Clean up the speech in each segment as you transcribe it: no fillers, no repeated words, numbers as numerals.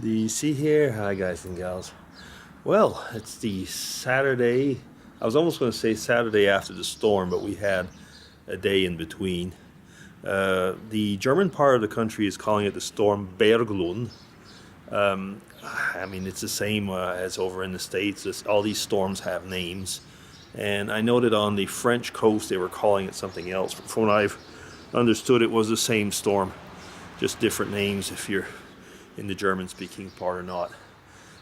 DC here. Hi, guys and gals. Well, it's the Saturday. I was almost going to say Saturday after the storm, but we had a day in between. The German part of the country is calling it the storm Berglund. I mean, it's the same as over in the States. All these storms have names. And I know that on the French coast they were calling it something else. But from what I've understood, it was the same storm, just different names if you're in the German-speaking part or not.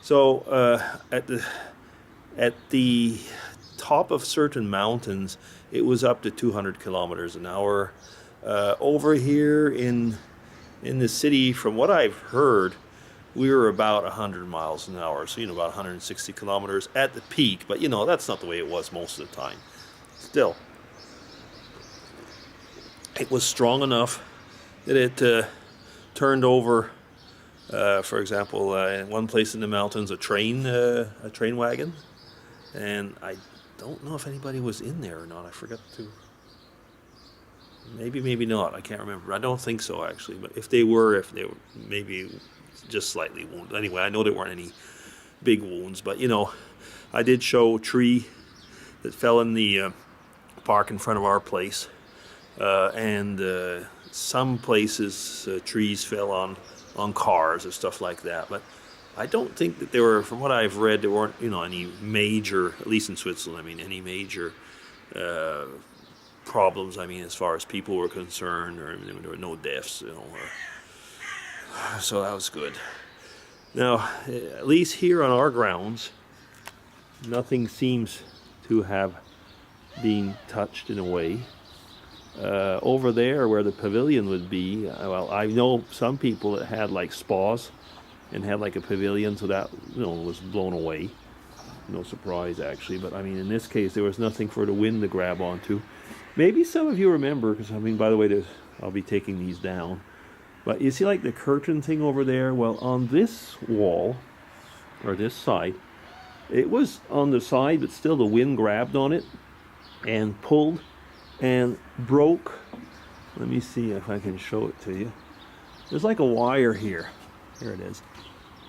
So at the top of certain mountains, it was up to 200 kilometers an hour. Over here in the city, from what I've heard, we were about 100 miles an hour, so about 160 kilometers at the peak. But that's not the way it was most of the time. Still, it was strong enough that it turned over. For example, in one place in the mountains, a train wagon, and I don't know if anybody was in there or not. I forgot to. Maybe not. I can't remember. I don't think so actually. But if they were maybe just slightly wounded. Anyway, I know there weren't any big wounds. But I did show a tree that fell in the park in front of our place, and some places trees fell on cars or stuff like that. But I don't think that there were, from what I've read, there weren't any major, at least in Switzerland, any major problems. As far as people were concerned, or there were no deaths. So that was good. Now, at least here on our grounds, nothing seems to have been touched in a way. Over there where the pavilion would be, well, I know some people that had like spas and had like a pavilion, so that was blown away. No surprise actually, but in this case there was nothing for the wind to grab onto. Maybe some of you remember, because by the way, I'll be taking these down. But you see like the curtain thing over there? Well, on this wall, or this side, it was on the side, but still the wind grabbed on it and pulled and broke. Let me see if I can show it to you. There's like a wire here. Here it is.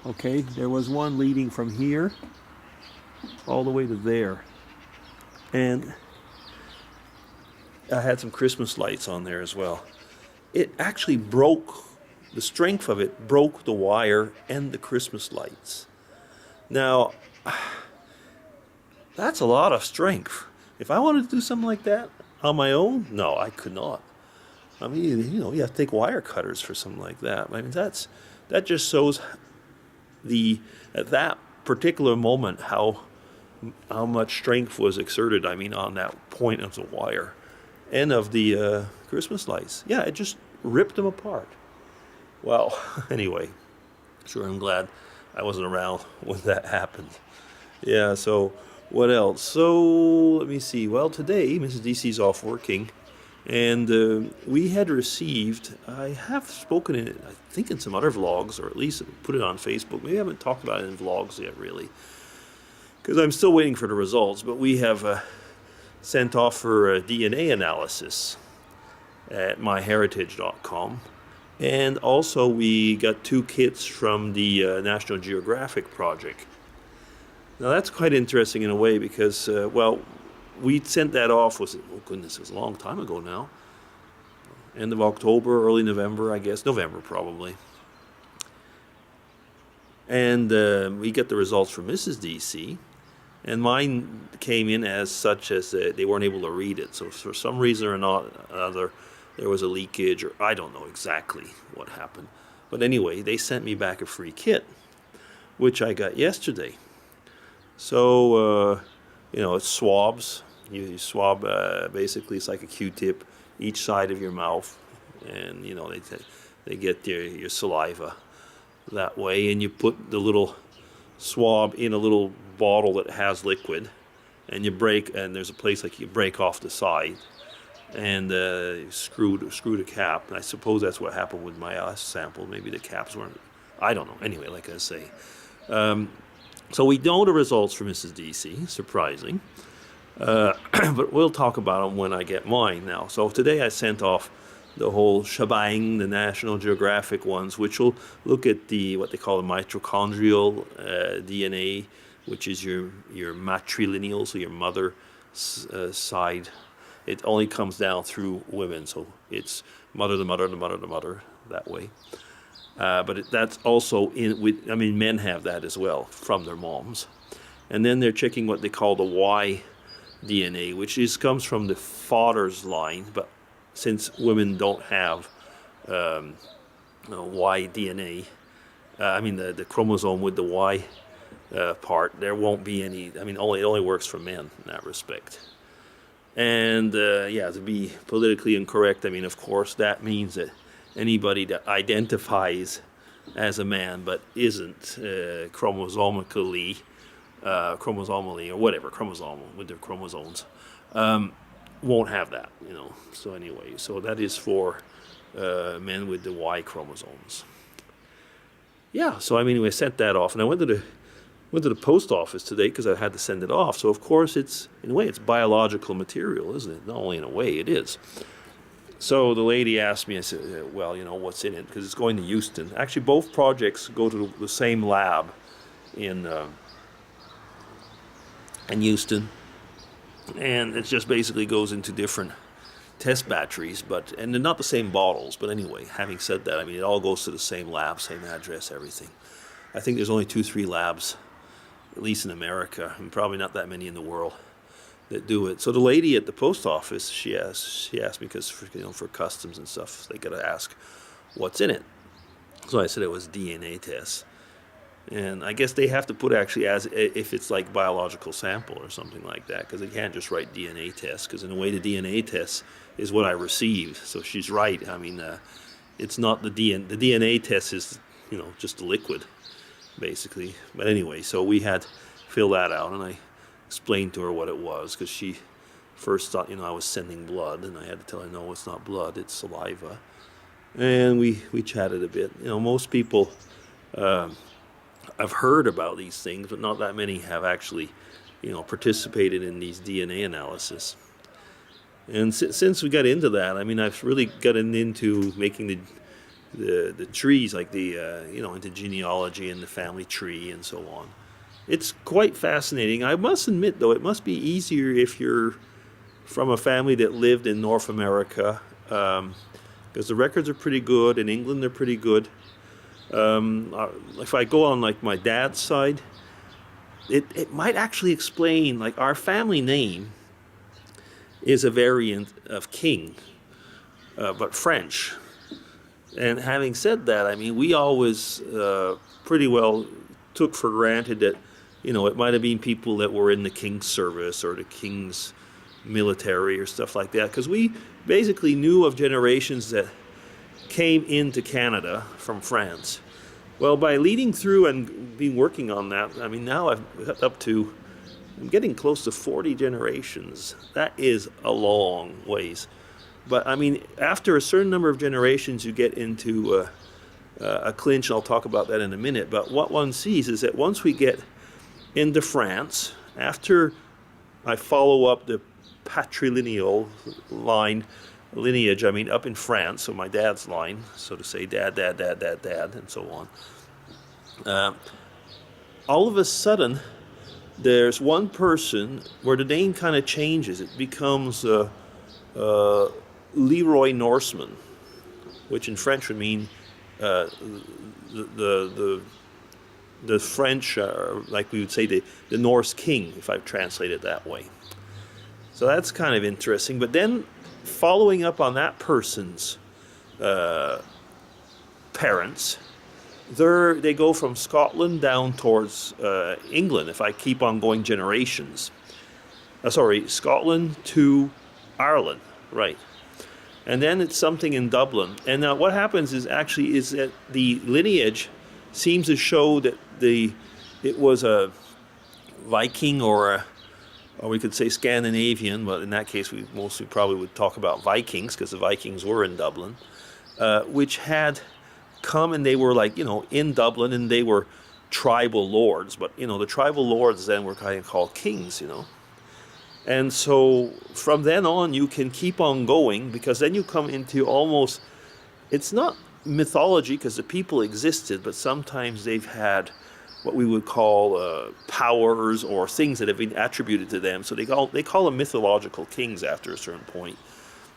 Okay, there was one leading from here all the way to there. And I had some Christmas lights on there as well. It actually broke, the strength of it broke the wire and the Christmas lights. Now, that's a lot of strength. If I wanted to do something like that on my own, no, I could not. You have to take wire cutters for something like that. That just shows at that particular moment how much strength was exerted. On that point of the wire and of the Christmas lights. Yeah, it just ripped them apart. Well, anyway, sure, I'm glad I wasn't around when that happened. Yeah, so what else? So let me see. Well, today Mrs. DC's off working, and we had received. I have spoken in it, I think, in some other vlogs, or at least put it on Facebook. Maybe I haven't talked about it in vlogs yet, really, because I'm still waiting for the results. But we have sent off for a DNA analysis at myheritage.com. And also we got 2 kits from the National Geographic project. Now that's quite interesting in a way because, we sent that off, it was a long time ago now. End of October, early November, I guess. November, probably. And we get the results from Mrs. DC. And mine came in as such as they weren't able to read it. So for some reason or another, there was a leakage, or I don't know exactly what happened. But anyway, they sent me back a free kit, which I got yesterday. So, it's swabs. You swab, basically it's like a Q-tip each side of your mouth. And, they get your saliva that way. And you put the little swab in a little bottle that has liquid, and there's a place like you break off the side and screw the cap. And I suppose that's what happened with my sample. Maybe the caps weren't, I don't know. Anyway, like I say, so we know the results for Mrs. DC, surprising, but we'll talk about them when I get mine now. So today I sent off the whole shebang, the National Geographic ones, which will look at the what they call the mitochondrial DNA, which is your matrilineal, so your mother side. It only comes down through women, so it's mother to mother to mother to mother that way. But that's also I mean, men have that as well from their moms. And then they're checking what they call the Y DNA, which comes from the father's line, but since women don't have Y DNA, I mean the chromosome with the Y part, there won't be any. I mean, it only works for men in that respect. And yeah, to be politically incorrect, I mean, of course, that means that anybody that identifies as a man but isn't chromosomally or whatever, chromosomal with their chromosomes, won't have that, you know. So anyway, so that is for men with the Y chromosomes. Yeah, so I mean, we sent that off, and I went to the post office today because I had to send it off. So of course, in a way, it's biological material, isn't it? Not only in a way, it is. So the lady asked me, I said, well, you know, what's in it? Because it's going to Houston. Actually, both projects go to the same lab in Houston. And it just basically goes into different test batteries, and they're not the same bottles. But anyway, having said that, I mean, it all goes to the same lab, same address, everything. I think there's only 2-3 labs, at least in America, and probably not that many in the world, that do it. So the lady at the post office, she asked me because for customs and stuff, they got to ask what's in it. So I said it was DNA tests, and I guess they have to put actually as if it's like biological sample or something like that, because they can't just write DNA tests, because in a way the DNA test is what I received. So she's right. I mean, it's not the DNA test is just the liquid, basically. But anyway, so we had to fill that out, and I explained to her what it was, because she first thought I was sending blood, and I had to tell her, no, it's not blood, it's saliva. And we chatted a bit. Most people I've heard about these things, but not that many have actually participated in these DNA analysis. And since we got into that, I mean, I've really gotten into making the trees, like into genealogy and the family tree and so on. It's quite fascinating. I must admit, though, it must be easier if you're from a family that lived in North America, because the records are pretty good. In England, they're pretty good. If I go on like my dad's side, it might actually explain, like, our family name is a variant of king, but French. And having said that, I mean, we always pretty well took for granted that it might have been people that were in the king's service or the king's military or stuff like that, because we basically knew of generations that came into Canada from France. Well, by leading through and been working on that, I mean, now I'm getting close to 40 generations. That is a long ways. But I mean, after a certain number of generations, you get into a clinch, and I'll talk about that in a minute. But what one sees is that once we get into France, after I follow up the patrilineal lineage, I mean, up in France, so my dad's line, so to say, dad, and so on. All of a sudden, there's one person where the name kind of changes. It becomes Leroy Norseman, which in French would mean the French, like we would say, the Norse king, if I translate it that way. So that's kind of interesting. But then, following up on that person's parents, they go from Scotland down towards England, if I keep on going generations. Scotland to Ireland, right. And then it's something in Dublin. And now what happens is that the lineage seems to show that it was a Viking or we could say Scandinavian, but in that case we mostly probably would talk about Vikings, because the Vikings were in Dublin, which had come, and they were in Dublin, and they were tribal lords, but the tribal lords then were kind of called kings, And so from then on, you can keep on going, because then you come into almost, it's not mythology because the people existed, but sometimes they've had what we would call powers or things that have been attributed to them. So they call them mythological kings after a certain point.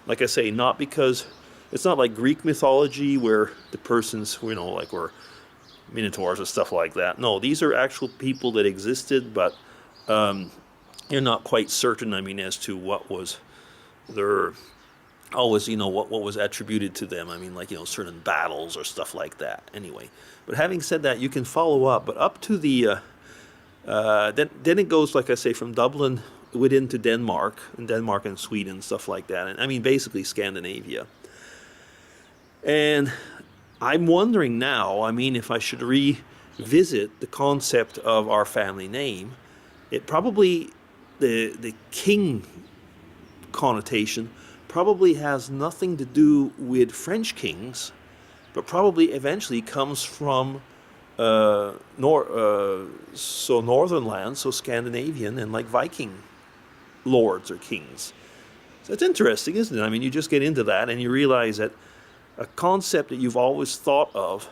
Like I say, not because it's not like Greek mythology where the persons, like were minotaurs or stuff like that. No, these are actual people that existed, but you're not quite certain, as to what was their, always, what was attributed to them. Like, certain battles or stuff like that. Anyway, but having said that, you can follow up, but up to the, then it goes, like I say, from Dublin within to Denmark and Sweden, stuff like that. And basically Scandinavia. And I'm wondering now, if I should revisit the concept of our family name. It probably, the king connotation probably has nothing to do with French kings, but probably eventually comes from northern lands, so Scandinavian and like Viking lords or kings. So it's interesting, isn't it? You just get into that and you realize that a concept that you've always thought of,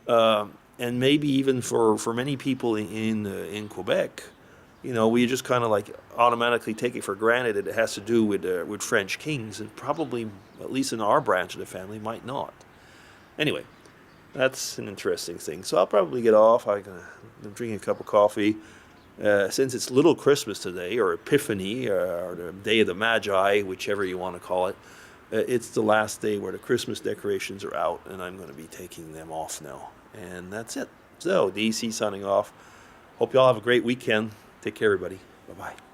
and maybe even for many people in Quebec, we just kind of like automatically take it for granted that it has to do with French kings, and probably, at least in our branch of the family, might not. Anyway, that's an interesting thing. So I'll probably get off. I'm drinking a cup of coffee. Since it's Little Christmas today, or Epiphany, or the Day of the Magi, whichever you want to call it, it's the last day where the Christmas decorations are out, and I'm going to be taking them off now. And that's it. So, DC signing off. Hope you all have a great weekend. Take care, everybody. Bye-bye.